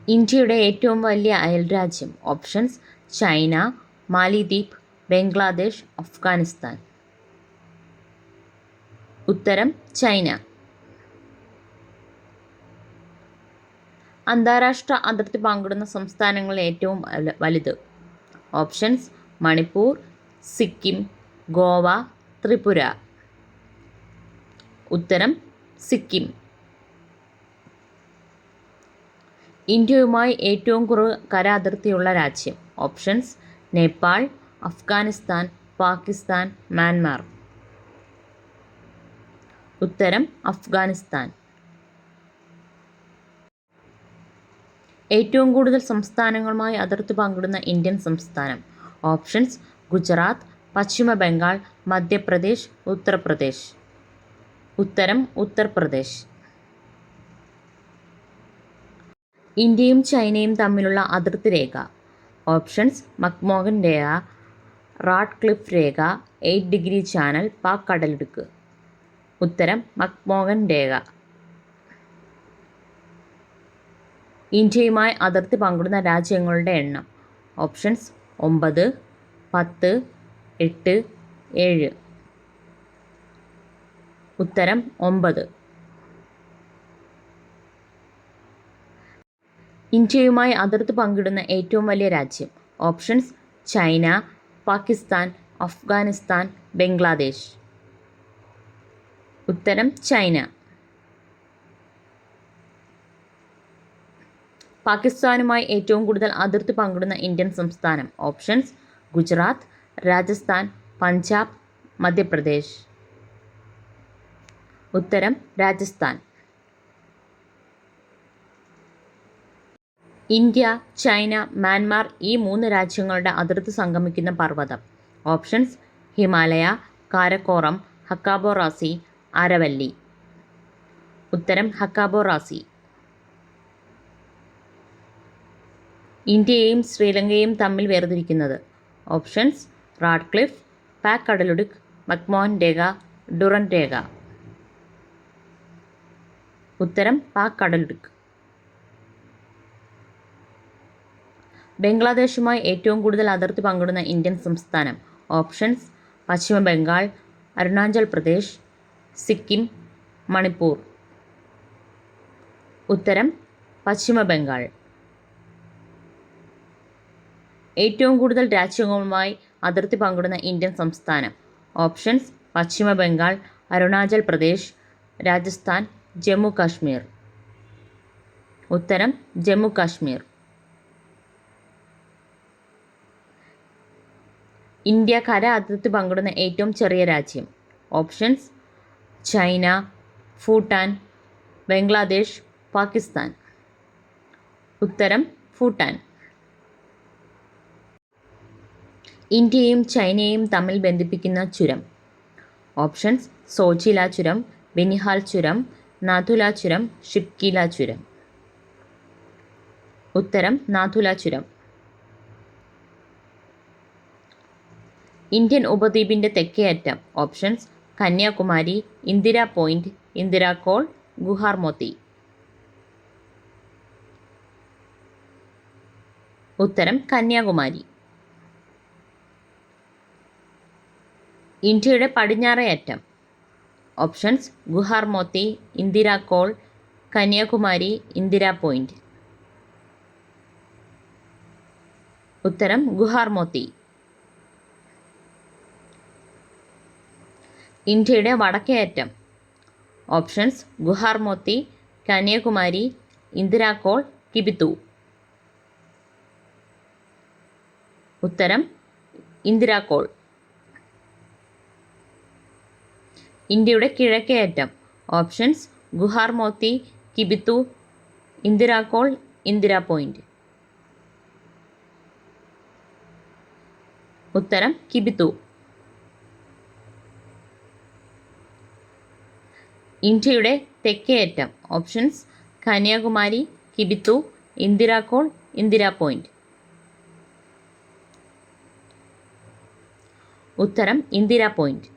ഇന്ത്യയുടെ ഏറ്റവും വലിയ അയൽരാജ്യം. ഓപ്ഷൻസ്: ചൈന, മാലിദ്വീപ്, ബംഗ്ലാദേശ്, അഫ്ഗാനിസ്ഥാൻ. ഉത്തരം ചൈന. അന്താരാഷ്ട്ര അതിർത്തി പങ്കിടുന്ന സംസ്ഥാനങ്ങളിൽ ഏറ്റവും വലുത്. ഓപ്ഷൻസ്: മണിപ്പൂർ, സിക്കിം, ഗോവ, ത്രിപുര. ഉത്തരം സിക്കിം. ഇന്ത്യയുമായി ഏറ്റവും കുറവ് കര അതിർത്തിയുള്ള രാജ്യം. Options: Nepal, Afghanistan, Pakistan, Myanmar. ഉത്തരം അഫ്ഗാനിസ്ഥാൻ. ഏറ്റവും കൂടുതൽ സംസ്ഥാനങ്ങളുമായി അതിർത്തി പങ്കിടുന്ന ഇന്ത്യൻ സംസ്ഥാനം. ഓപ്ഷൻസ്: ഗുജറാത്ത്, പശ്ചിമ ബംഗാൾ, മധ്യപ്രദേശ്, ഉത്തർപ്രദേശ്. ഉത്തരം ഉത്തർപ്രദേശ്. ഇന്ത്യയും ചൈനയും തമ്മിലുള്ള അതിർത്തി രേഖ. ഓപ്ഷൻസ്: മക്മോഹൻ രേഖ, റാഡ്ക്ലിഫ് രേഖ, 8 ഡിഗ്രി ചാനൽ, പാക് കടലിടുക്ക്. ഉത്തരം മക്മോഹൻ രേഖ. ഇന്ത്യയുമായി അതിർത്തി പങ്കിടുന്ന രാജ്യങ്ങളുടെ എണ്ണം. ഓപ്ഷൻസ്: 9, 10, 8, 7. ഉത്തരം 9. ഇന്ത്യയുമായി അതിർത്തി പങ്കിടുന്ന ഏറ്റവും വലിയ രാജ്യം. Options: China, Pakistan, Afghanistan, Bangladesh. ഉത്തരം ചൈന. പാകിസ്ഥാനുമായി ഏറ്റവും കൂടുതൽ അതിർത്തി പങ്കിടുന്ന ഇന്ത്യൻ സംസ്ഥാനം. ഓപ്ഷൻസ്: ഗുജറാത്ത്, രാജസ്ഥാൻ, പഞ്ചാബ്, മധ്യപ്രദേശ്. ഉത്തരം രാജസ്ഥാൻ. ഇന്ത്യ, ചൈന, മ്യാൻമാർ ഈ 3 രാജ്യങ്ങളുടെ അതിർത്തി സംഗമിക്കുന്ന പർവ്വതം. ഓപ്ഷൻസ്: ഹിമാലയ, കാരക്കോറം, ഹക്കാബോ റാസി, ആരവല്ലി. ഉത്തരം ഹക്കാബോ റാസി. ഇന്ത്യയെയും ശ്രീലങ്കയെയും തമ്മിൽ വേർതിരിക്കുന്നത്. ഓപ്ഷൻസ്: റാഡ്ക്ലിഫ്, പാക് കടലിടുക്ക്, മക്മോഹൻ രേഖ, ഡുറൻഡ് രേഖ. ഉത്തരം പാക് കടലിടുക്ക്. ബംഗ്ലാദേശുമായി ഏറ്റവും കൂടുതൽ അതിർത്തി പങ്കിടുന്ന ഇന്ത്യൻ സംസ്ഥാനം. ഓപ്ഷൻസ്: പശ്ചിമ ബംഗാൾ, അരുണാചൽ പ്രദേശ്, സിക്കിം, മണിപ്പൂർ. ഉത്തരം പശ്ചിമ ബംഗാൾ. ഏറ്റവും കൂടുതൽ രാജ്യങ്ങളുമായി അതിർത്തി പങ്കിടുന്ന ഇന്ത്യൻ സംസ്ഥാനം. ഓപ്ഷൻസ്: പശ്ചിമ ബംഗാൾ, അരുണാചൽ പ്രദേശ്, രാജസ്ഥാൻ, ജമ്മു കാശ്മീർ. ഉത്തരം ജമ്മു കാശ്മീർ. ഇന്ത്യ കര അതിർത്തി പങ്കിടുന്ന ഏറ്റവും ചെറിയ രാജ്യം. Options: China, Bhutan, Bangladesh, Pakistan. ഉത്തരം ഭൂട്ടാൻ. ഇന്ത്യയും ചൈനയും തമ്മിൽ ബന്ധിപ്പിക്കുന്ന ചുരം. ഓപ്ഷൻസ്: സോജില ചുരം, ബനിഹാൽ ചുരം, നാഥുല ചുരം, ഷിപ്കില ചുരം. ഉത്തരം നാഥുല ചുരം. ഇന്ത്യൻ ഉപദ്വീപിൻ്റെ തെക്കേ അറ്റം. Options: Kanyakumari, Indira Point, Indira Col, Guhar Moti. ഉത്തരം കന്യാകുമാരി. ഇന്ത്യയുടെ പടിഞ്ഞാറേ അറ്റം. Options: Guhar Moti, Indira Col, Kanyakumari, Indira Point. ഉത്തരം ഗുഹാർ മോത്തി. ഇന്ത്യയുടെ വടക്കേ അറ്റം. Options: Guhar Moti, Kanyakumari, Indira Col, Kibithu. ഉത്തരം ഇന്ദിരാ കോൾ. ഇന്ത്യയുടെ കിഴക്കേ അറ്റം. Options: Guhar Moti, Kibithu, Indira Col, Indira Point. ഉത്തരം കിബിത്തു. ഇന്ത്യയുടെ തെക്കേ അറ്റം. Options: Kanyakumari, Kibithu, Indira Col, Indira Point. ഉത്തരം ഇന്ദിരാ പോയിന്റ്.